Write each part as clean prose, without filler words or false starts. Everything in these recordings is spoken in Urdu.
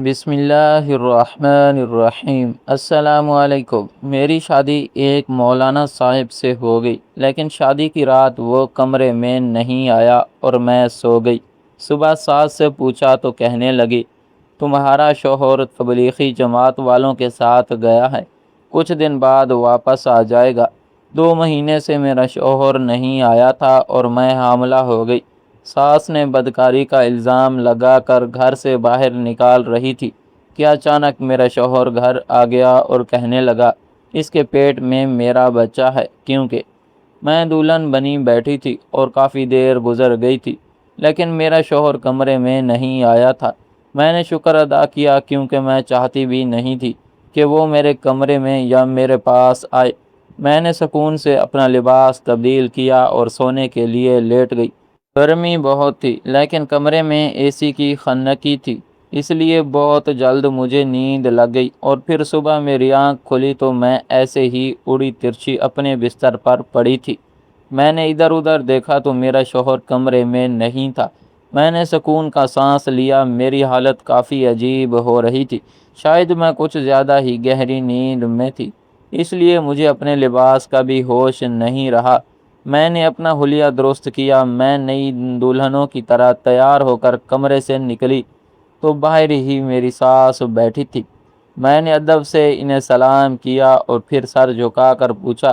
بسم اللہ الرحمن الرحیم۔ السلام علیکم۔ میری شادی ایک مولانا صاحب سے ہو گئی، لیکن شادی کی رات وہ کمرے میں نہیں آیا اور میں سو گئی۔ صبح ساس سے پوچھا تو کہنے لگی، تمہارا شوہر تبلیغی جماعت والوں کے ساتھ گیا ہے، کچھ دن بعد واپس آ جائے گا۔ 2 مہینے سے میرا شوہر نہیں آیا تھا اور میں حاملہ ہو گئی۔ ساس نے بدکاری کا الزام لگا کر گھر سے باہر نکال رہی تھی کہ اچانک میرا شوہر گھر آ گیا اور کہنے لگا، اس کے پیٹ میں میرا بچہ ہے۔ کیونکہ میں دلہن بنی بیٹھی تھی اور کافی دیر گزر گئی تھی، لیکن میرا شوہر کمرے میں نہیں آیا تھا۔ میں نے شکر ادا کیا، کیونکہ میں چاہتی بھی نہیں تھی کہ وہ میرے کمرے میں یا میرے پاس آئے۔ میں نے سکون سے اپنا لباس تبدیل کیا اور سونے کے لیے لیٹ گئی۔ گرمی بہت تھی، لیکن کمرے میں اے سی کی خنکی تھی، اس لیے بہت جلد مجھے نیند لگ گئی، اور پھر صبح میری آنکھ کھلی تو میں ایسے ہی اڑی ترچھی اپنے بستر پر پڑی تھی۔ میں نے ادھر ادھر دیکھا تو میرا شوہر کمرے میں نہیں تھا۔ میں نے سکون کا سانس لیا۔ میری حالت کافی عجیب ہو رہی تھی، شاید میں کچھ زیادہ ہی گہری نیند میں تھی، اس لیے مجھے اپنے لباس کا بھی ہوش نہیں رہا۔ میں نے اپنا حلیہ درست کیا۔ میں نئی دلہنوں کی طرح تیار ہو کر کمرے سے نکلی تو باہر ہی میری ساس بیٹھی تھی۔ میں نے ادب سے انہیں سلام کیا اور پھر سر جھکا کر پوچھا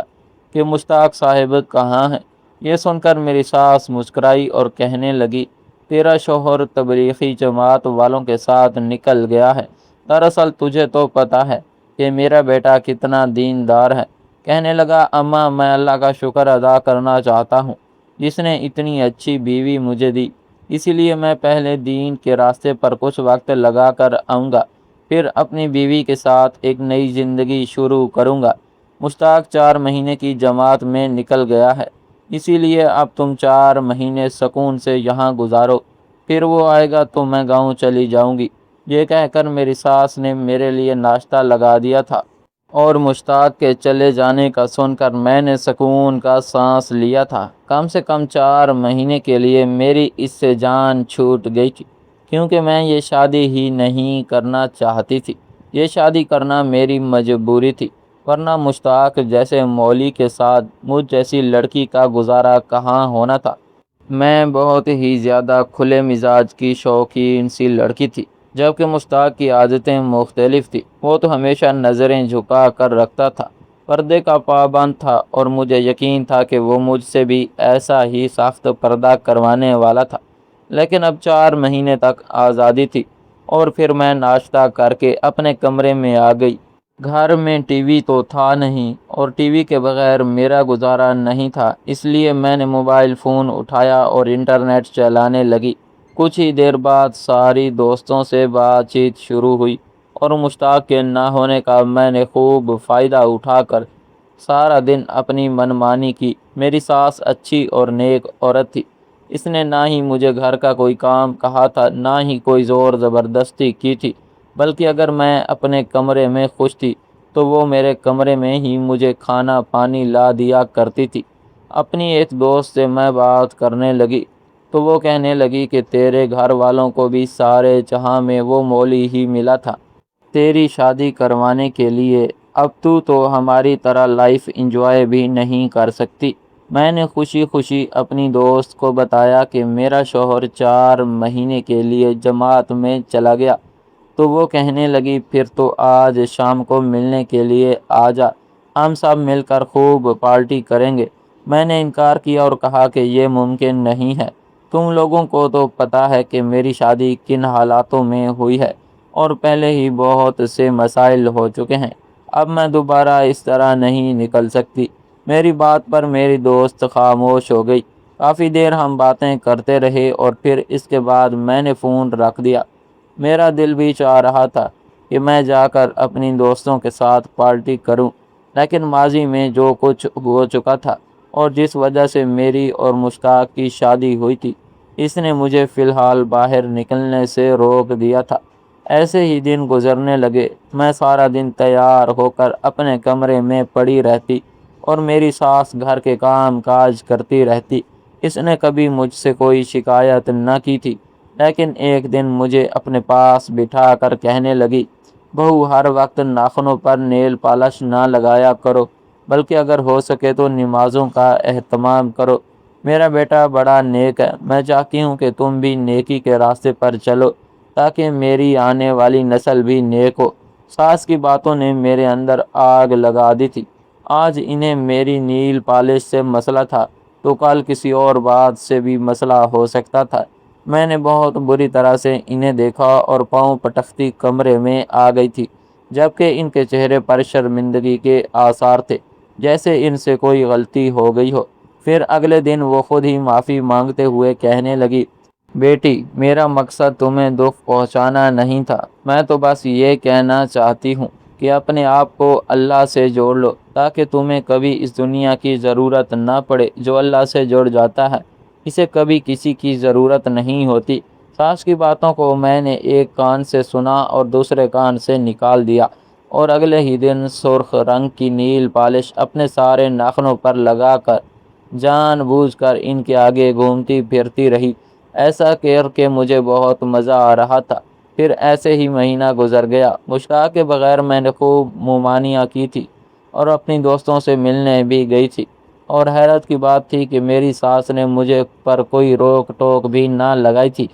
کہ مشتاق صاحب کہاں ہیں؟ یہ سن کر میری ساس مسکرائی اور کہنے لگی، تیرا شوہر تبلیغی جماعت والوں کے ساتھ نکل گیا ہے۔ دراصل تجھے تو پتہ ہے کہ میرا بیٹا کتنا دیندار ہے۔ کہنے لگا، اماں، میں اللہ کا شکر ادا کرنا چاہتا ہوں جس نے اتنی اچھی بیوی مجھے دی، اسی لیے میں پہلے دین کے راستے پر کچھ وقت لگا کر آؤں گا، پھر اپنی بیوی کے ساتھ ایک نئی زندگی شروع کروں گا۔ مشتاق 4 مہینے کی جماعت میں نکل گیا ہے، اسی لیے اب تم 4 مہینے سکون سے یہاں گزارو، پھر وہ آئے گا تو میں گاؤں چلی جاؤں گی۔ یہ کہہ کر میری ساس نے میرے لیے ناشتہ لگا دیا تھا، اور مشتاق کے چلے جانے کا سن کر میں نے سکون کا سانس لیا تھا۔ کم سے کم 4 مہینے کے لیے میری اس سے جان چھوٹ گئی تھی، کیونکہ میں یہ شادی ہی نہیں کرنا چاہتی تھی۔ یہ شادی کرنا میری مجبوری تھی، ورنہ مشتاق جیسے مولی کے ساتھ مجھ جیسی لڑکی کا گزارا کہاں ہونا تھا۔ میں بہت ہی زیادہ کھلے مزاج کی شوقین سی لڑکی تھی، جبکہ مشتاق کی عادتیں مختلف تھیں۔ وہ تو ہمیشہ نظریں جھکا کر رکھتا تھا، پردے کا پابند تھا، اور مجھے یقین تھا کہ وہ مجھ سے بھی ایسا ہی سخت پردہ کروانے والا تھا۔ لیکن اب 4 مہینے تک آزادی تھی، اور پھر میں ناشتہ کر کے اپنے کمرے میں آ گئی۔ گھر میں ٹی وی تو تھا نہیں، اور ٹی وی کے بغیر میرا گزارا نہیں تھا، اس لیے میں نے موبائل فون اٹھایا اور انٹرنیٹ چلانے لگی۔ کچھ ہی دیر بعد ساری دوستوں سے بات چیت شروع ہوئی، اور مشتاق کے نہ ہونے کا میں نے خوب فائدہ اٹھا کر سارا دن اپنی منمانی کی۔ میری ساس اچھی اور نیک عورت تھی، اس نے نہ ہی مجھے گھر کا کوئی کام کہا تھا، نہ ہی کوئی زور زبردستی کی تھی، بلکہ اگر میں اپنے کمرے میں خوش تھی تو وہ میرے کمرے میں ہی مجھے کھانا پانی لا دیا کرتی تھی۔ اپنی ایک دوست سے میں بات کرنے لگی تو وہ کہنے لگی کہ تیرے گھر والوں کو بھی سارے جہاں میں وہ مولی ہی ملا تھا تیری شادی کروانے کے لیے، اب تو ہماری طرح لائف انجوائے بھی نہیں کر سکتی۔ میں نے خوشی خوشی اپنی دوست کو بتایا کہ میرا شوہر 4 مہینے کے لیے جماعت میں چلا گیا، تو وہ کہنے لگی، پھر تو آج شام کو ملنے کے لیے آ جا، ہم سب مل کر خوب پارٹی کریں گے۔ میں نے انکار کیا اور کہا کہ یہ ممکن نہیں ہے، تم لوگوں کو تو پتہ ہے کہ میری شادی کن حالاتوں میں ہوئی ہے، اور پہلے ہی بہت سے مسائل ہو چکے ہیں، اب میں دوبارہ اس طرح نہیں نکل سکتی۔ میری بات پر میری دوست خاموش ہو گئی۔ کافی دیر ہم باتیں کرتے رہے، اور پھر اس کے بعد میں نے فون رکھ دیا۔ میرا دل بھی چاہ رہا تھا کہ میں جا کر اپنی دوستوں کے ساتھ پارٹی کروں، لیکن ماضی میں جو کچھ ہو چکا تھا اور جس وجہ سے میری اور مشتاق کی شادی ہوئی تھی، اس نے مجھے فی الحال باہر نکلنے سے روک دیا تھا۔ ایسے ہی دن گزرنے لگے۔ میں سارا دن تیار ہو کر اپنے کمرے میں پڑی رہتی، اور میری ساس گھر کے کام کاج کرتی رہتی۔ اس نے کبھی مجھ سے کوئی شکایت نہ کی تھی، لیکن ایک دن مجھے اپنے پاس بٹھا کر کہنے لگی، بہو، ہر وقت ناخنوں پر نیل پالش نہ لگایا کرو، بلکہ اگر ہو سکے تو نمازوں کا اہتمام کرو۔ میرا بیٹا بڑا نیک ہے، میں چاہتی ہوں کہ تم بھی نیکی کے راستے پر چلو تاکہ میری آنے والی نسل بھی نیک ہو۔ ساس کی باتوں نے میرے اندر آگ لگا دی تھی۔ آج انہیں میری نیل پالش سے مسئلہ تھا تو کل کسی اور بات سے بھی مسئلہ ہو سکتا تھا۔ میں نے بہت بری طرح سے انہیں دیکھا اور پاؤں پٹکتی کمرے میں آ گئی تھی، جبکہ ان کے چہرے پر شرمندگی کے آثار تھے، جیسے ان سے کوئی غلطی ہو گئی ہو۔ پھر اگلے دن وہ خود ہی معافی مانگتے ہوئے کہنے لگی، بیٹی، میرا مقصد تمہیں دکھ پہنچانا نہیں تھا، میں تو بس یہ کہنا چاہتی ہوں کہ اپنے آپ کو اللہ سے جوڑ لو تاکہ تمہیں کبھی اس دنیا کی ضرورت نہ پڑے۔ جو اللہ سے جڑ جاتا ہے اسے کبھی کسی کی ضرورت نہیں ہوتی۔ ساس کی باتوں کو میں نے ایک کان سے سنا اور دوسرے کان سے نکال دیا، اور اگلے ہی دن سرخ رنگ کی نیل پالش اپنے سارے ناخنوں پر لگا کر جان بوجھ کر ان کے آگے گھومتی پھرتی رہی، ایسا کر کے مجھے بہت مزہ آ رہا تھا۔ پھر ایسے ہی مہینہ گزر گیا۔ مشتاق کے بغیر میں نے خوب مومانیاں کی تھی اور اپنی دوستوں سے ملنے بھی گئی تھی، اور حیرت کی بات تھی کہ میری ساس نے مجھے پر کوئی روک ٹوک بھی نہ لگائی تھی۔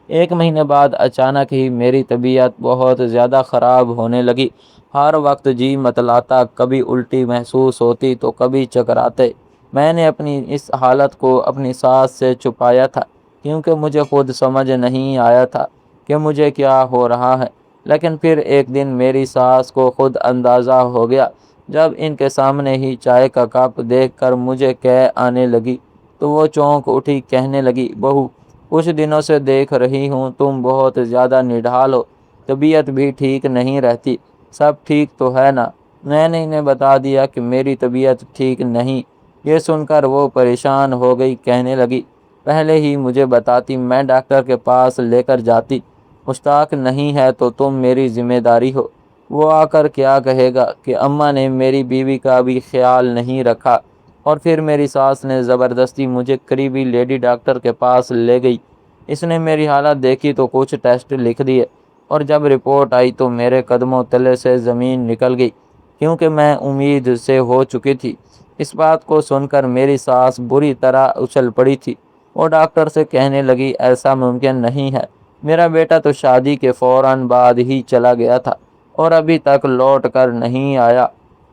ایک مہینے بعد اچانک ہی میری طبیعت بہت زیادہ خراب ہونے لگی۔ ہر وقت جی متلاتا، کبھی الٹی محسوس ہوتی تو کبھی چکراتے۔ میں نے اپنی اس حالت کو اپنی ساس سے چھپایا تھا کیونکہ مجھے خود سمجھ نہیں آیا تھا کہ مجھے کیا ہو رہا ہے۔ لیکن پھر ایک دن میری ساس کو خود اندازہ ہو گیا، جب ان کے سامنے ہی چائے کا کپ دیکھ کر مجھے قے آنے لگی تو وہ چونک اٹھی، کہنے لگی، بہو، کچھ دنوں سے دیکھ رہی ہوں تم بہت زیادہ نڈھال ہو، طبیعت بھی ٹھیک نہیں رہتی، سب ٹھیک تو ہے نا؟ میں نے انہیں بتا دیا کہ میری طبیعت ٹھیک نہیں۔ یہ سن کر وہ پریشان ہو گئی، کہنے لگی، پہلے ہی مجھے بتاتی، میں ڈاکٹر کے پاس لے کر جاتی۔ مشتاق نہیں ہے تو تم میری ذمہ داری ہو، وہ آ کر کیا کہے گا کہ اماں نے میری بیوی کا بھی خیال نہیں رکھا۔ اور پھر میری ساس نے زبردستی مجھے قریبی لیڈی ڈاکٹر کے پاس لے گئی۔ اس نے میری حالت دیکھی تو کچھ ٹیسٹ لکھ دیے، اور جب رپورٹ آئی تو میرے قدموں تلے سے زمین نکل گئی، کیونکہ میں امید سے ہو چکی تھی۔ اس بات کو سن کر میری ساس بری طرح اچھل پڑی تھی۔ وہ ڈاکٹر سے کہنے لگی، ایسا ممکن نہیں ہے، میرا بیٹا تو شادی کے فوراً بعد ہی چلا گیا تھا اور ابھی تک لوٹ کر نہیں آیا،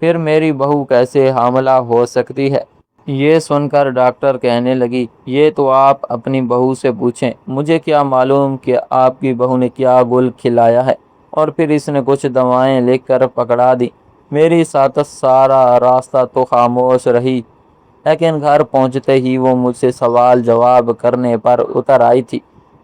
پھر میری بہو کیسے حاملہ ہو سکتی ہے؟ یہ سن کر ڈاکٹر کہنے لگی، یہ تو آپ اپنی بہو سے پوچھیں، مجھے کیا معلوم کہ آپ کی بہو نے کیا گل کھلایا ہے۔ اور پھر اس نے کچھ دوائیں لکھ کر پکڑا دی۔ میری ساس سارا راستہ تو خاموش رہی، لیکن گھر پہنچتے ہی وہ مجھ سے سوال جواب کرنے پر اتر آئی تھی۔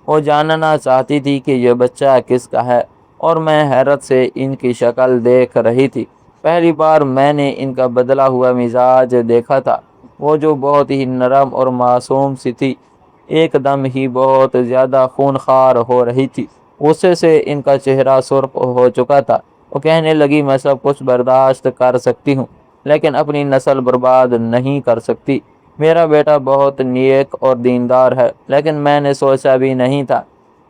وہ جاننا چاہتی تھی کہ یہ بچہ کس کا ہے، اور میں حیرت سے ان کی شکل دیکھ رہی تھی۔ پہلی بار میں نے ان کا بدلا ہوا مزاج دیکھا تھا۔ وہ جو بہت ہی نرم اور معصوم سی تھی، ایک دم ہی بہت زیادہ خونخوار ہو رہی تھی۔ غصے سے ان کا چہرہ سرخ ہو چکا تھا۔ وہ کہنے لگی، میں سب کچھ برداشت کر سکتی ہوں، لیکن اپنی نسل برباد نہیں کر سکتی۔ میرا بیٹا بہت نیک اور دیندار ہے، لیکن میں نے سوچا بھی نہیں تھا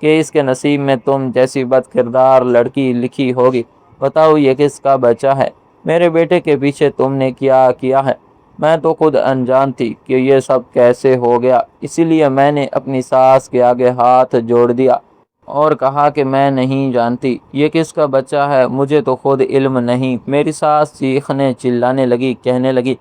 کہ اس کے نصیب میں تم جیسی بد کردار لڑکی لکھی ہوگی۔ بتاؤ، یہ کس کا بچہ ہے؟ میرے بیٹے کے پیچھے تم نے کیا کیا ہے؟ میں تو خود انجان تھی کہ یہ سب کیسے ہو گیا، اسی لیے میں نے اپنی ساس کے آگے ہاتھ جوڑ دیا اور کہا کہ میں نہیں جانتی یہ کس کا بچہ ہے، مجھے تو خود علم نہیں۔ میری ساس چیخنے چلانے لگی، کہنے لگی،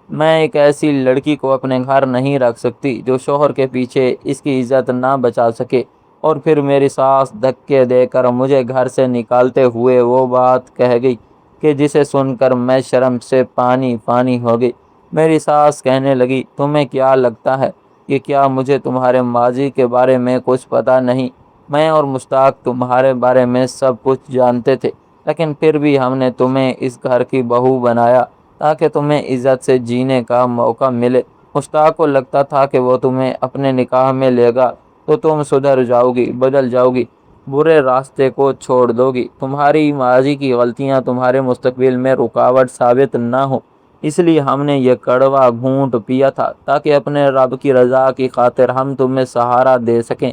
میں ایک ایسی لڑکی کو اپنے گھر نہیں رکھ سکتی جو شوہر کے پیچھے اس کی عزت نہ بچا سکے۔ اور پھر میری ساس دھکے دے کر مجھے گھر سے نکالتے ہوئے وہ بات کہہ گئی کہ جسے سن کر میں شرم سے پانی پانی ہو گئی۔ میری ساس کہنے لگی، تمہیں کیا لگتا ہے کہ کیا مجھے تمہارے ماضی کے بارے میں کچھ پتہ نہیں؟ میں اور مشتاق تمہارے بارے میں سب کچھ جانتے تھے، لیکن پھر بھی ہم نے تمہیں اس گھر کی بہو بنایا تاکہ تمہیں عزت سے جینے کا موقع ملے۔ مشتاق کو لگتا تھا کہ وہ تمہیں اپنے نکاح میں لے گا تو تم سدھر جاؤ گی، بدل جاؤ گی، برے راستے کو چھوڑ دو گی، تمہاری ماضی کی غلطیاں تمہارے مستقبل میں رکاوٹ ثابت نہ ہو۔ اس لیے ہم نے یہ کڑوا گھونٹ پیا تھا تاکہ اپنے رب کی رضا کی خاطر ہم تمہیں سہارا دے سکیں۔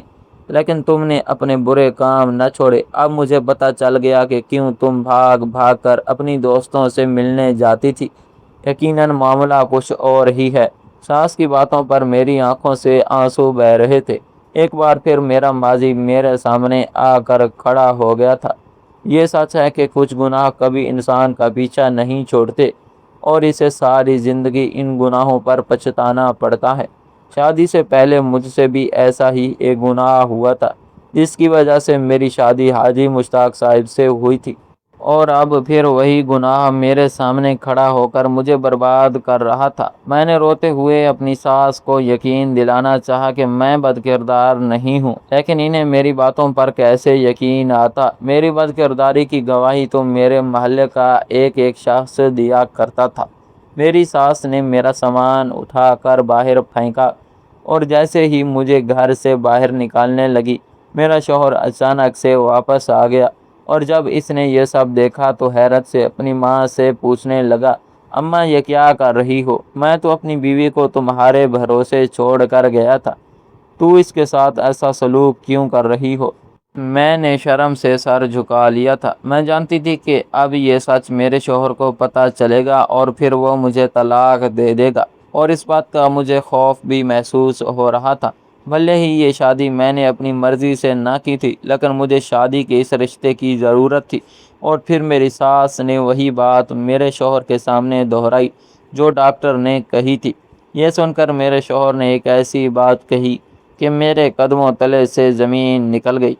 لیکن تم نے اپنے برے کام نہ چھوڑے۔ اب مجھے پتہ چل گیا کہ کیوں تم بھاگ بھاگ کر اپنی دوستوں سے ملنے جاتی تھی۔ یقیناً معاملہ کچھ اور ہی ہے۔ ساس کی باتوں پر میری آنکھوں سے آنسو بہہ رہے تھے۔ ایک بار پھر میرا ماضی میرے سامنے آ کر کھڑا ہو گیا تھا۔ یہ سچ ہے کہ کچھ گناہ کبھی انسان کا پیچھا نہیں چھوڑتے اور اسے ساری زندگی ان گناہوں پر پچھتانا پڑتا ہے۔ شادی سے پہلے مجھ سے بھی ایسا ہی ایک گناہ ہوا تھا، جس کی وجہ سے میری شادی حاجی مشتاق صاحب سے ہوئی تھی، اور اب پھر وہی گناہ میرے سامنے کھڑا ہو کر مجھے برباد کر رہا تھا۔ میں نے روتے ہوئے اپنی ساس کو یقین دلانا چاہا کہ میں بد کردار نہیں ہوں، لیکن انہیں میری باتوں پر کیسے یقین آتا؟ میری بد کرداری کی گواہی تو میرے محلے کا ایک ایک شخص دیا کرتا تھا۔ میری ساس نے میرا سامان اٹھا کر باہر پھینکا اور جیسے ہی مجھے گھر سے باہر نکالنے لگی، میرا شوہر اچانک سے واپس آ گیا، اور جب اس نے یہ سب دیکھا تو حیرت سے اپنی ماں سے پوچھنے لگا، اماں یہ کیا کر رہی ہو؟ میں تو اپنی بیوی کو تمہارے بھروسے چھوڑ کر گیا تھا، تو اس کے ساتھ ایسا سلوک کیوں کر رہی ہو؟ میں نے شرم سے سر جھکا لیا تھا۔ میں جانتی تھی کہ اب یہ سچ میرے شوہر کو پتہ چلے گا اور پھر وہ مجھے طلاق دے دے گا، اور اس بات کا مجھے خوف بھی محسوس ہو رہا تھا۔ بھلے ہی یہ شادی میں نے اپنی مرضی سے نہ کی تھی، لیکن مجھے شادی کے اس رشتے کی ضرورت تھی۔ اور پھر میری ساس نے وہی بات میرے شوہر کے سامنے دہرائی جو ڈاکٹر نے کہی تھی۔ یہ سن کر میرے شوہر نے ایک ایسی بات کہی کہ میرے قدموں تلے سے زمین نکل گئی۔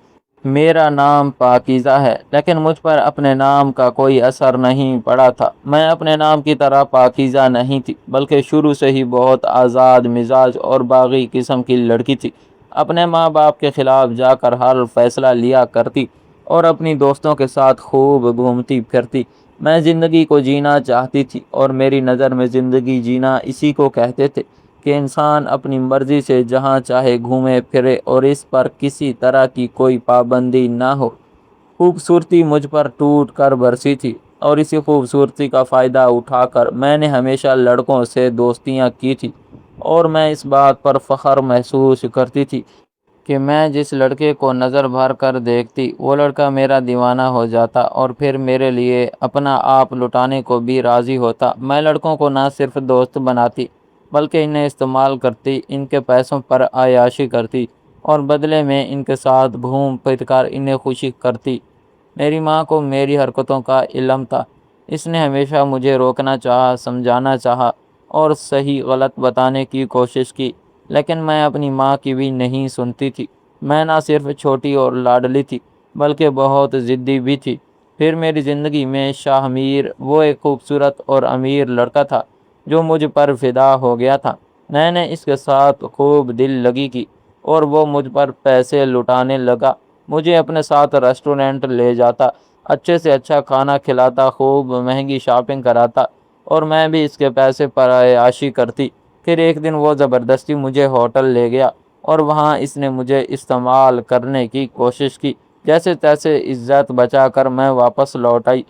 میرا نام پاکیزہ ہے، لیکن مجھ پر اپنے نام کا کوئی اثر نہیں پڑا تھا۔ میں اپنے نام کی طرح پاکیزہ نہیں تھی، بلکہ شروع سے ہی بہت آزاد مزاج اور باغی قسم کی لڑکی تھی۔ اپنے ماں باپ کے خلاف جا کر ہر فیصلہ لیا کرتی اور اپنی دوستوں کے ساتھ خوب گھومتی پھرتی۔ میں زندگی کو جینا چاہتی تھی، اور میری نظر میں زندگی جینا اسی کو کہتے تھے کہ انسان اپنی مرضی سے جہاں چاہے گھومے پھرے اور اس پر کسی طرح کی کوئی پابندی نہ ہو۔ خوبصورتی مجھ پر ٹوٹ کر برسی تھی، اور اسی خوبصورتی کا فائدہ اٹھا کر میں نے ہمیشہ لڑکوں سے دوستیاں کی تھی، اور میں اس بات پر فخر محسوس کرتی تھی کہ میں جس لڑکے کو نظر بھر کر دیکھتی وہ لڑکا میرا دیوانہ ہو جاتا اور پھر میرے لیے اپنا آپ لٹانے کو بھی راضی ہوتا۔ میں لڑکوں کو نہ صرف دوست بناتی بلکہ انہیں استعمال کرتی، ان کے پیسوں پر عیاشی کرتی اور بدلے میں ان کے ساتھ گھوم پھر کر انہیں خوشی کرتی۔ میری ماں کو میری حرکتوں کا علم تھا۔ اس نے ہمیشہ مجھے روکنا چاہا، سمجھانا چاہا اور صحیح غلط بتانے کی کوشش کی، لیکن میں اپنی ماں کی بھی نہیں سنتی تھی۔ میں نہ صرف چھوٹی اور لاڈلی تھی بلکہ بہت ضدی بھی تھی۔ پھر میری زندگی میں شاہ میر، وہ ایک خوبصورت اور امیر لڑکا تھا جو مجھ پر فدا ہو گیا تھا۔ میں نے اس کے ساتھ خوب دل لگی کی اور وہ مجھ پر پیسے لٹانے لگا۔ مجھے اپنے ساتھ ریسٹورنٹ لے جاتا، اچھے سے اچھا کھانا کھلاتا، خوب مہنگی شاپنگ کراتا، اور میں بھی اس کے پیسے پر عیاشی کرتی۔ پھر ایک دن وہ زبردستی مجھے ہوٹل لے گیا اور وہاں اس نے مجھے استعمال کرنے کی کوشش کی۔ جیسے تیسے عزت بچا کر میں واپس لوٹ آئی،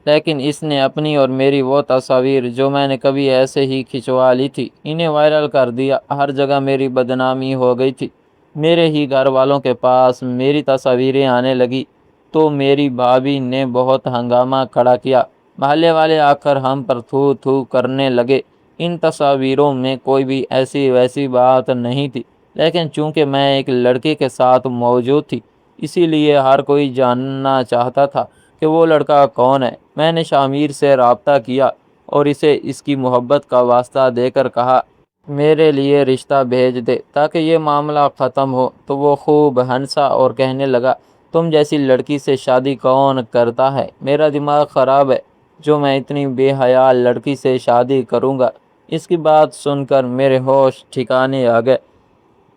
لیکن اس نے اپنی اور میری وہ تصاویر جو میں نے کبھی ایسے ہی کھنچوا لی تھی انہیں وائرل کر دیا۔ ہر جگہ میری بدنامی ہو گئی تھی۔ میرے ہی گھر والوں کے پاس میری تصاویریں آنے لگی تو میری بھابھی نے بہت ہنگامہ کھڑا کیا۔ محلے والے آ کر ہم پر تھو تھو کرنے لگے۔ ان تصاویروں میں کوئی بھی ایسی ویسی بات نہیں تھی، لیکن چونکہ میں ایک لڑکے کے ساتھ موجود تھی اسی لیے ہر کوئی جاننا چاہتا تھا کہ وہ لڑکا کون ہے۔ میں نے شاہ میر سے رابطہ کیا اور اسے اس کی محبت کا واسطہ دے کر کہا میرے لیے رشتہ بھیج دے تاکہ یہ معاملہ ختم ہو، تو وہ خوب ہنسا اور کہنے لگا تم جیسی لڑکی سے شادی کون کرتا ہے؟ میرا دماغ خراب ہے جو میں اتنی بے حیا لڑکی سے شادی کروں گا۔ اس کی بات سن کر میرے ہوش ٹھکانے آ گئے۔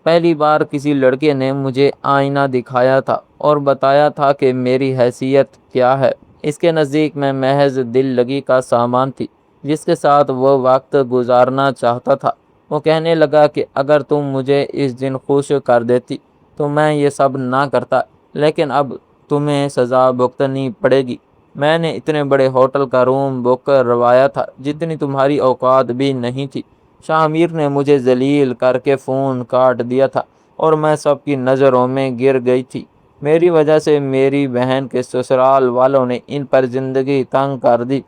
پہلی بار کسی لڑکے نے مجھے آئینہ دکھایا تھا اور بتایا تھا کہ میری حیثیت کیا ہے۔ اس کے نزدیک میں محض دل لگی کا سامان تھی جس کے ساتھ وہ وقت گزارنا چاہتا تھا۔ وہ کہنے لگا کہ اگر تم مجھے اس دن خوش کر دیتی تو میں یہ سب نہ کرتا، لیکن اب تمہیں سزا بھگتنی پڑے گی۔ میں نے اتنے بڑے ہوٹل کا روم بک کروایا تھا جتنی تمہاری اوقات بھی نہیں تھی۔ شاہ میر نے مجھے ذلیل کر کے فون کاٹ دیا تھا۔ اور میں سب کی نظروں میں گر گئی تھی۔ میری وجہ سے میری بہن کے سسرال والوں نے ان پر زندگی تنگ کر دی۔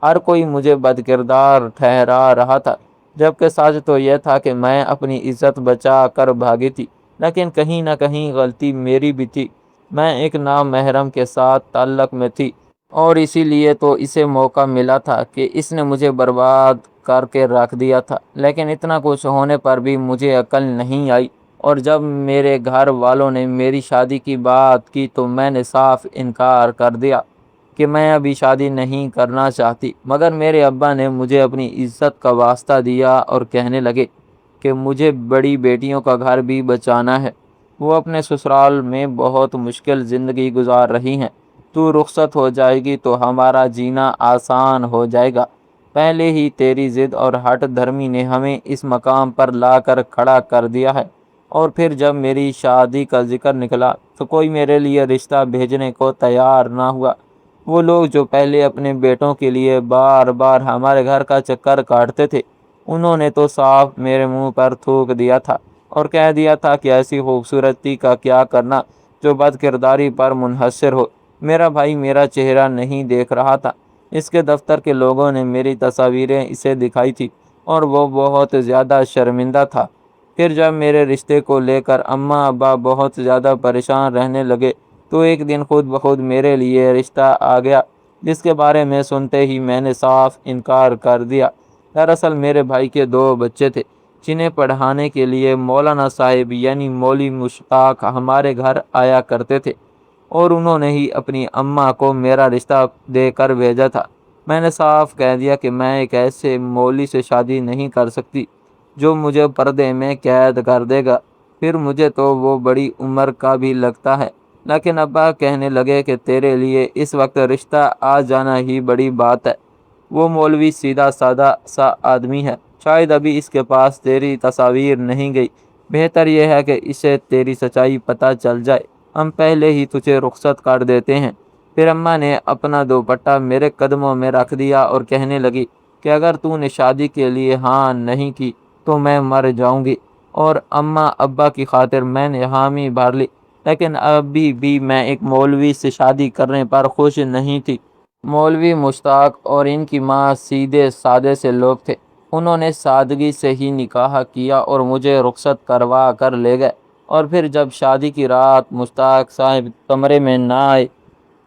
ہر کوئی مجھے بد کردار ٹھہرا رہا تھا، جبکہ سچ تو یہ تھا کہ میں اپنی عزت بچا کر بھاگی تھی۔ لیکن کہیں نہ کہیں غلطی میری بھی تھی۔ میں ایک نامحرم کے ساتھ تعلق میں تھی، اور اسی لیے تو اسے موقع ملا تھا کہ اس نے مجھے برباد کر کے رکھ دیا تھا۔ لیکن اتنا کچھ ہونے پر بھی مجھے عقل نہیں آئی، اور جب میرے گھر والوں نے میری شادی کی بات کی تو میں نے صاف انکار کر دیا کہ میں ابھی شادی نہیں کرنا چاہتی۔ مگر میرے ابا نے مجھے اپنی عزت کا واسطہ دیا اور کہنے لگے کہ مجھے بڑی بیٹیوں کا گھر بھی بچانا ہے۔ وہ اپنے سسرال میں بہت مشکل زندگی گزار رہی ہیں۔ تو رخصت ہو جائے گی تو ہمارا جینا آسان ہو جائے گا۔ پہلے ہی تیری ضد اور ہٹ دھرمی نے ہمیں اس مقام پر لا کر کھڑا کر دیا ہے۔ اور پھر جب میری شادی کا ذکر نکلا تو کوئی میرے لیے رشتہ بھیجنے کو تیار نہ ہوا۔ وہ لوگ جو پہلے اپنے بیٹوں کے لیے بار بار ہمارے گھر کا چکر کاٹتے تھے، انہوں نے تو صاف میرے منہ پر تھوک دیا تھا اور کہہ دیا تھا کہ ایسی خوبصورتی کا کیا کرنا جو بد کرداری پر منحصر ہو۔ میرا بھائی میرا چہرہ نہیں دیکھ رہا تھا۔ اس کے دفتر کے لوگوں نے میری تصاویریں اسے دکھائی تھی اور وہ بہت زیادہ شرمندہ تھا۔ پھر جب میرے رشتے کو لے کر اماں ابا بہت زیادہ پریشان رہنے لگے تو ایک دن خود بخود میرے لیے رشتہ آ گیا، جس کے بارے میں سنتے ہی میں نے صاف انکار کر دیا۔ دراصل میرے بھائی کے دو بچے تھے جنہیں پڑھانے کے لیے مولانا صاحب یعنی مولوی مشتاق ہمارے گھر آیا کرتے تھے، اور انہوں نے ہی اپنی اماں کو میرا رشتہ دے کر بھیجا تھا۔ میں نے صاف کہہ دیا کہ میں ایک ایسے مولوی سے شادی نہیں کر سکتی جو مجھے پردے میں قید کر دے گا، پھر مجھے تو وہ بڑی عمر کا بھی لگتا ہے۔ لیکن ابا کہنے لگے کہ تیرے لیے اس وقت رشتہ آ جانا ہی بڑی بات ہے۔ وہ مولوی سیدھا سادہ سا آدمی ہے، شاید ابھی اس کے پاس تیری تصاویر نہیں گئی، بہتر یہ ہے کہ اسے تیری سچائی پتہ چل جائے، ہم پہلے ہی تجھے رخصت کر دیتے ہیں۔ پھر اماں نے اپنا دوپٹہ میرے قدموں میں رکھ دیا اور کہنے لگی کہ اگر تو نے شادی کے لیے ہاں نہیں کی تو میں مر جاؤں گی۔ اور اماں ابا کی خاطر میں نے حامی بھر لی، لیکن ابھی بھی میں ایک مولوی سے شادی کرنے پر خوش نہیں تھی۔ مولوی مشتاق اور ان کی ماں سیدھے سادے سے لوگ تھے۔ انہوں نے سادگی سے ہی نکاح کیا اور مجھے رخصت کروا کر لے گئے۔ اور پھر جب شادی کی رات مشتاق صاحب کمرے میں نہ آئے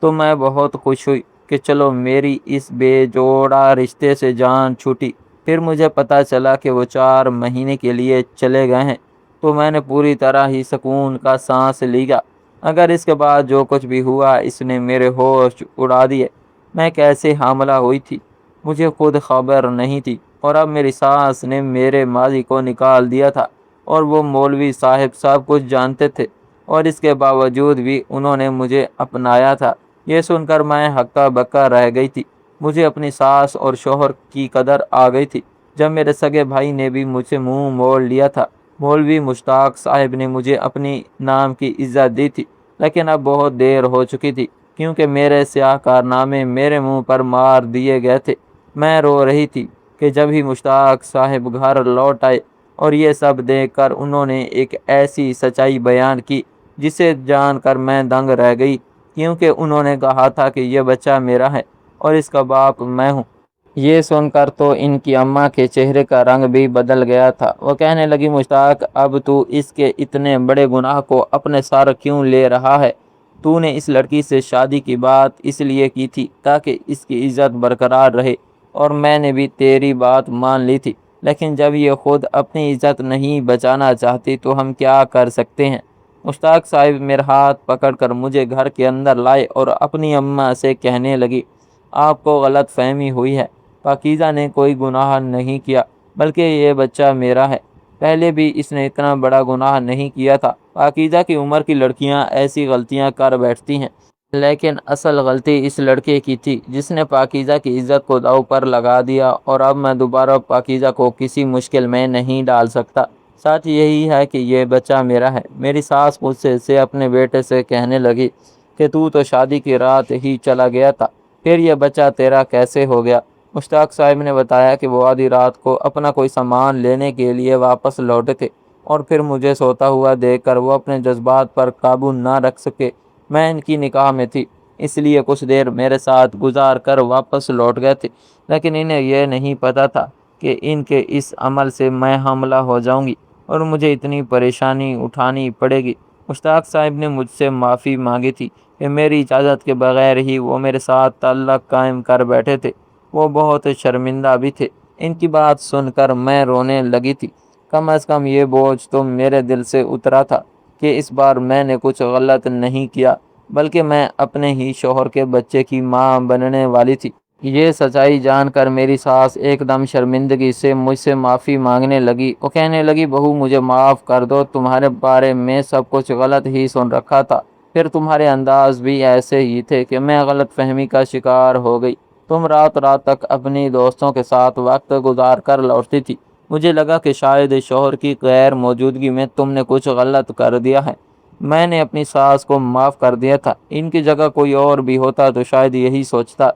تو میں بہت خوش ہوئی کہ چلو میری اس بے جوڑا رشتے سے جان چھوٹی۔ پھر مجھے پتہ چلا کہ وہ 4 مہینے کے لیے چلے گئے ہیں، تو میں نے پوری طرح ہی سکون کا سانس لیا۔ اگر اس کے بعد جو کچھ بھی ہوا اس نے میرے ہوش اڑا دیے۔ میں کیسے حاملہ ہوئی تھی مجھے خود خبر نہیں تھی، اور اب میری ساس نے میرے ماضی کو نکال دیا تھا، اور وہ مولوی صاحب سب کچھ جانتے تھے، اور اس کے باوجود بھی انہوں نے مجھے اپنایا تھا۔ یہ سن کر میں ہکا بکا رہ گئی تھی۔ مجھے اپنی ساس اور شوہر کی قدر آ گئی تھی جب میرے سگے بھائی نے بھی مجھ سے منہ موڑ لیا تھا۔ مولوی مشتاق صاحب نے مجھے اپنی نام کی عزت دی تھی، لیکن اب بہت دیر ہو چکی تھی، کیونکہ میرے سیاہ کارنامے میرے منہ پر مار دیے گئے تھے۔ میں رو رہی تھی کہ جب ہی مشتاق صاحب گھر لوٹ آئے اور یہ سب دیکھ کر انہوں نے ایک ایسی سچائی بیان کی جسے جان کر میں دنگ رہ گئی، کیونکہ انہوں نے کہا تھا کہ یہ بچہ میرا ہے اور اس کا باپ میں ہوں۔ یہ سن کر تو ان کی اماں کے چہرے کا رنگ بھی بدل گیا تھا۔ وہ کہنے لگی مشتاق اب تو اس کے اتنے بڑے گناہ کو اپنے سر کیوں لے رہا ہے؟ تو نے اس لڑکی سے شادی کی بات اس لیے کی تھی تاکہ اس کی عزت برقرار رہے، اور میں نے بھی تیری بات مان لی تھی، لیکن جب یہ خود اپنی عزت نہیں بچانا چاہتی تو ہم کیا کر سکتے ہیں؟ مشتاق صاحب میرا ہاتھ پکڑ کر مجھے گھر کے اندر لائے اور اپنی اماں سے کہنے لگی آپ کو غلط فہمی ہوئی ہے، پاکیزہ نے کوئی گناہ نہیں کیا، بلکہ یہ بچہ میرا ہے۔ پہلے بھی اس نے اتنا بڑا گناہ نہیں کیا تھا۔ پاکیزہ کی عمر کی لڑکیاں ایسی غلطیاں کر بیٹھتی ہیں، لیکن اصل غلطی اس لڑکے کی تھی جس نے پاکیزہ کی عزت کو داؤ پر لگا دیا، اور اب میں دوبارہ پاکیزہ کو کسی مشکل میں نہیں ڈال سکتا۔ سچ یہی ہے کہ یہ بچہ میرا ہے۔ میری ساس مجھ سے اپنے بیٹے سے کہنے لگی کہ تو شادی کی رات ہی چلا گیا تھا، پھر یہ بچہ تیرا کیسے ہو گیا؟ مشتاق صاحب نے بتایا کہ وہ آدھی رات کو اپنا کوئی سامان لینے کے لیے واپس لوٹے تھے اور پھر مجھے سوتا ہوا دیکھ کر وہ اپنے جذبات پر قابو نہ رکھ سکے۔ میں ان کی نکاح میں تھی، اس لیے کچھ دیر میرے ساتھ گزار کر واپس لوٹ گئے تھے، لیکن انہیں یہ نہیں پتہ تھا کہ ان کے اس عمل سے میں حاملہ ہو جاؤں گی اور مجھے اتنی پریشانی اٹھانی پڑے گی۔ مشتاق صاحب نے مجھ سے معافی مانگی تھی کہ میری اجازت کے بغیر ہی وہ میرے ساتھ تعلق قائم کر بیٹھے تھے۔ وہ بہت شرمندہ بھی تھے۔ ان کی بات سن کر میں رونے لگی تھی۔ کم از کم یہ بوجھ تو میرے دل سے اترا تھا کہ اس بار میں نے کچھ غلط نہیں کیا، بلکہ میں اپنے ہی شوہر کے بچے کی ماں بننے والی تھی۔ یہ سچائی جان کر میری ساس ایک دم شرمندگی سے مجھ سے معافی مانگنے لگی۔ وہ کہنے لگی، بہو مجھے معاف کر دو، تمہارے بارے میں سب کچھ غلط ہی سن رکھا تھا، پھر تمہارے انداز بھی ایسے ہی تھے کہ میں غلط فہمی کا شکار ہو گئی۔ تم رات رات تک اپنی دوستوں کے ساتھ وقت گزار کر لوٹتی تھی۔ مجھے لگا کہ شاید شوہر کی غیر موجودگی میں تم نے کچھ غلط کر دیا ہے۔ میں نے اپنی ساس کو معاف کر دیا تھا۔ ان کی جگہ کوئی اور بھی ہوتا تو شاید یہی سوچتا،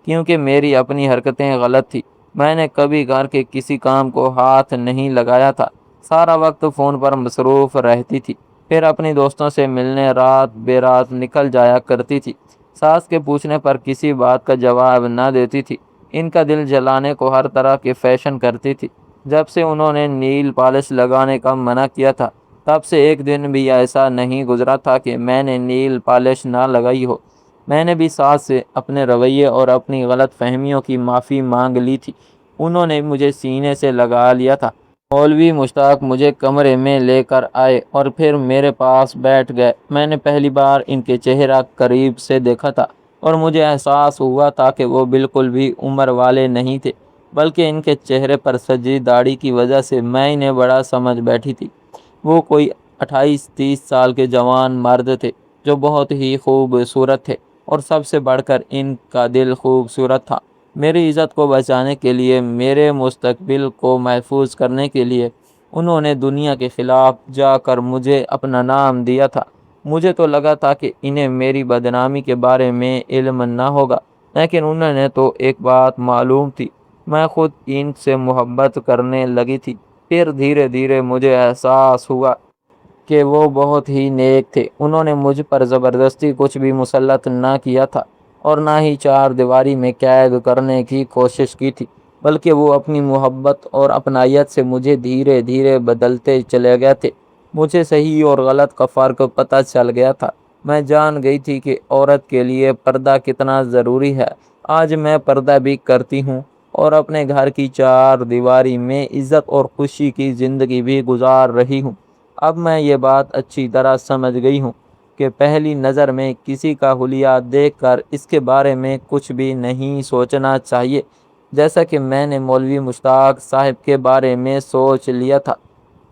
کیونکہ میری اپنی حرکتیں غلط تھی۔ میں نے کبھی گھر کے کسی کام کو ہاتھ نہیں لگایا تھا، سارا وقت فون پر مصروف رہتی تھی، پھر اپنی دوستوں سے ملنے رات بے رات نکل جایا کرتی تھی۔ ساس کے پوچھنے پر کسی بات کا جواب نہ دیتی تھی۔ ان کا دل جلانے کو ہر طرح کے فیشن کرتی تھی۔ جب سے انہوں نے نیل پالش لگانے کا منع کیا تھا، تب سے ایک دن بھی ایسا نہیں گزرا تھا کہ میں نے نیل پالش نہ لگائی ہو۔ میں نے بھی ساس سے اپنے رویے اور اپنی غلط فہمیوں کی معافی مانگ لی تھی۔ انہوں نے مجھے سینے سے لگا لیا تھا۔ مولوی مشتاق مجھے کمرے میں لے کر آئے اور پھر میرے پاس بیٹھ گئے۔ میں نے پہلی بار ان کے چہرہ قریب سے دیکھا تھا اور مجھے احساس ہوا تھا کہ وہ بالکل بھی عمر والے نہیں تھے، بلکہ ان کے چہرے پر سجی داڑھی کی وجہ سے میں انہیں بڑا سمجھ بیٹھی تھی۔ وہ کوئی 28-30 سال کے جوان مرد تھے جو بہت ہی خوبصورت تھے، اور سب سے بڑھ کر ان کا دل خوبصورت تھا۔ میری عزت کو بچانے کے لیے، میرے مستقبل کو محفوظ کرنے کے لیے انہوں نے دنیا کے خلاف جا کر مجھے اپنا نام دیا تھا۔ مجھے تو لگا تھا کہ انہیں میری بدنامی کے بارے میں علم نہ ہوگا، لیکن انہوں نے تو ایک بات معلوم تھی، میں خود ان سے محبت کرنے لگی تھی۔ پھر دھیرے دھیرے مجھے احساس ہوا کہ وہ بہت ہی نیک تھے۔ انہوں نے مجھ پر زبردستی کچھ بھی مسلط نہ کیا تھا اور نہ ہی چار دیواری میں قید کرنے کی کوشش کی تھی، بلکہ وہ اپنی محبت اور اپنائیت سے مجھے دھیرے دھیرے بدلتے چلے گئے تھے۔ مجھے صحیح اور غلط کا فرق پتہ چل گیا تھا۔ میں جان گئی تھی کہ عورت کے لیے پردہ کتنا ضروری ہے۔ آج میں پردہ بھی کرتی ہوں اور اپنے گھر کی چار دیواری میں عزت اور خوشی کی زندگی بھی گزار رہی ہوں۔ اب میں یہ بات اچھی طرح سمجھ گئی ہوں کہ پہلی نظر میں کسی کا حلیہ دیکھ کر اس کے بارے میں کچھ بھی نہیں سوچنا چاہیے، جیسا کہ میں نے مولوی مشتاق صاحب کے بارے میں سوچ لیا تھا۔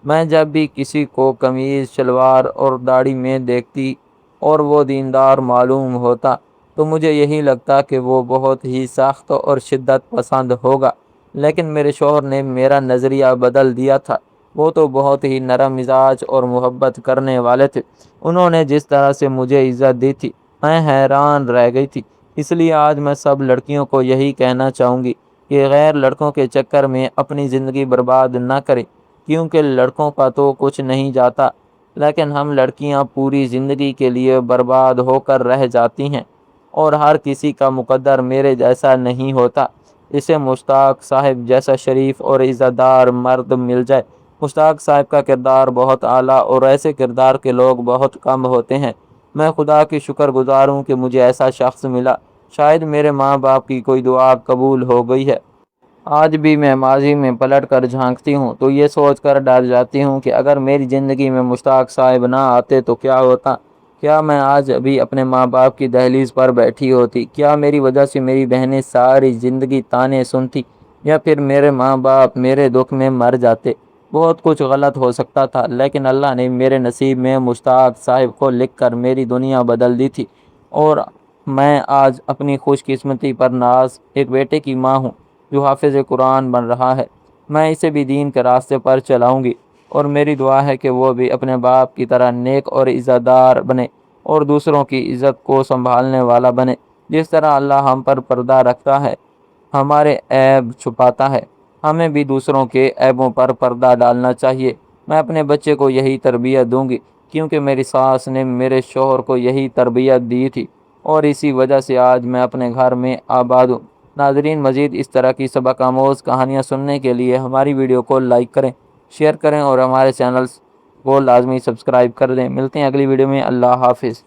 میں جب بھی کسی کو قمیض شلوار اور داڑھی میں دیکھتی اور وہ دیندار معلوم ہوتا، تو مجھے یہی لگتا کہ وہ بہت ہی سخت اور شدت پسند ہوگا، لیکن میرے شوہر نے میرا نظریہ بدل دیا تھا۔ وہ تو بہت ہی نرم مزاج اور محبت کرنے والے تھے۔ انہوں نے جس طرح سے مجھے عزت دی تھی، میں حیران رہ گئی تھی۔ اس لیے آج میں سب لڑکیوں کو یہی کہنا چاہوں گی کہ غیر لڑکوں کے چکر میں اپنی زندگی برباد نہ کریں، کیونکہ لڑکوں کا تو کچھ نہیں جاتا، لیکن ہم لڑکیاں پوری زندگی کے لیے برباد ہو کر رہ جاتی ہیں، اور ہر کسی کا مقدر میرے جیسا نہیں ہوتا۔ اسے مشتاق صاحب جیسا شریف اور عزت دار مرد مل جائے۔ مشتاق صاحب کا کردار بہت اعلیٰ اور ایسے کردار کے لوگ بہت کم ہوتے ہیں۔ میں خدا کی شکر گزار ہوں کہ مجھے ایسا شخص ملا۔ شاید میرے ماں باپ کی کوئی دعا قبول ہو گئی ہے۔ آج بھی میں ماضی میں پلٹ کر جھانکتی ہوں تو یہ سوچ کر ڈر جاتی ہوں کہ اگر میری زندگی میں مشتاق صاحب نہ آتے تو کیا ہوتا؟ کیا میں آج ابھی اپنے ماں باپ کی دہلیز پر بیٹھی ہوتی؟ کیا میری وجہ سے میری بہنیں ساری زندگی طعنے سنتی؟ یا پھر میرے ماں باپ میرے دکھ میں مر جاتے؟ بہت کچھ غلط ہو سکتا تھا، لیکن اللہ نے میرے نصیب میں مشتاق صاحب کو لکھ کر میری دنیا بدل دی تھی، اور میں آج اپنی خوش قسمتی پر ناز ایک بیٹے کی ماں ہوں جو حافظ قرآن بن رہا ہے۔ میں اسے بھی دین کے راستے پر چلاؤں گی، اور میری دعا ہے کہ وہ بھی اپنے باپ کی طرح نیک اور عزت دار بنے اور دوسروں کی عزت کو سنبھالنے والا بنے۔ جس طرح اللہ ہم پر پردہ رکھتا ہے، ہمارے عیب چھپاتا ہے، ہمیں بھی دوسروں کے عیبوں پر پردہ ڈالنا چاہیے۔ میں اپنے بچے کو یہی تربیت دوں گی، کیونکہ میری ساس نے میرے شوہر کو یہی تربیت دی تھی اور اسی وجہ سے آج میں اپنے گھر میں آباد ہوں۔ ناظرین، مزید اس طرح کی سبق آموز کہانیاں سننے کے لیے ہماری ویڈیو کو لائک کریں، شیئر کریں اور ہمارے چینلز کو لازمی سبسکرائب کر دیں۔ ملتے ہیں اگلی ویڈیو میں۔ اللہ حافظ۔